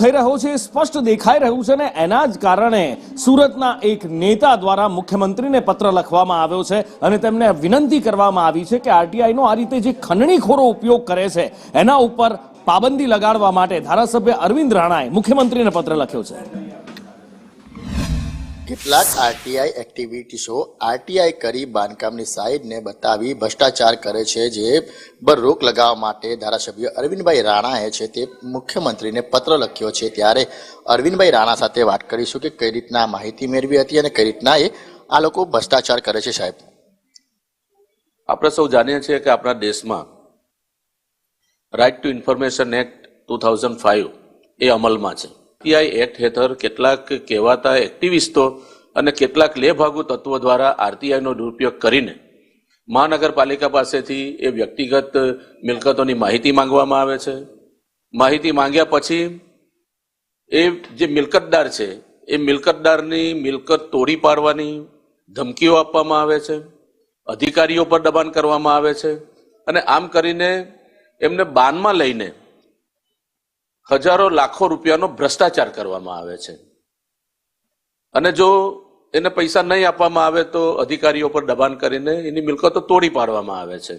થઈ રહ્યો છે એ સ્પષ્ટ દેખાઈ રહ્યું છે ને એના જ કારણે સુરતના એક નેતા દ્વારા મુખ્યમંત્રીને પત્ર લખવામાં આવ્યો છે અને તેમને વિનંતી કરવામાં આવી છે કે આરટીઆઈનો આ રીતે જે ખંડણીખોરો ઉપયોગ કરે છે એના ઉપર પાબંદી લગાડવા માટે ધારાસભ્ય અરવિંદ રાણાએ મુખ્યમંત્રીને પત્ર લખ્યો છે। કેટલાક આરટીઆઈ એક્ટિવિટીઝો આરટીઆઈ કરી બાંધકામની સાઇટને બતાવી ભ્રષ્ટાચાર કરે છે, જે પર રોક લગાવવા માટે ધારાસભ્ય અરવિંદભાઈ રાણાએ છે તે મુખ્યમંત્રીને પત્ર લખ્યો છે। ત્યારે અરવિંદભાઈ રાણા સાથે વાત કરીશું કે કઈ રીતના માહિતી મેળવી હતી અને કઈ રીતના આ લોકો ભ્રષ્ટાચાર કરે છે। સાહેબ, આપણે સૌ જાણીએ છીએ કે આપણા દેશમાં રાઇટ ટુ ઇન્ફોર્મેશન એક્ટ 2005 એ અમલમાં છે। આરટીઆઈ એક્ટ હેઠળ કેટલાક કહેવાતા એક્ટિવિસ્ટો અને કેટલાક લેભાગુ તત્વો દ્વારા આરટીઆઈનો દુરુપયોગ કરીને મહાનગરપાલિકા પાસેથી એ વ્યક્તિગત મિલકતોની માહિતી માંગવામાં આવે છે। માહિતી માંગ્યા પછી એ જે મિલકતદાર છે એ મિલકતદારની મિલકત તોડી પાડવાની ધમકીઓ આપવામાં આવે છે, અધિકારીઓ પર દબાણ કરવામાં આવે છે અને આમ કરીને એમને બાનમાં લઈને હજારો લાખો રૂપિયાનો ભ્રષ્ટાચાર કરવામાં આવે છે અને જો એને પૈસા નહીં આપવામાં આવે તો અધિકારીઓ પર દબાણ કરીને એની મિલકતો તોડી પાડવામાં આવે છે।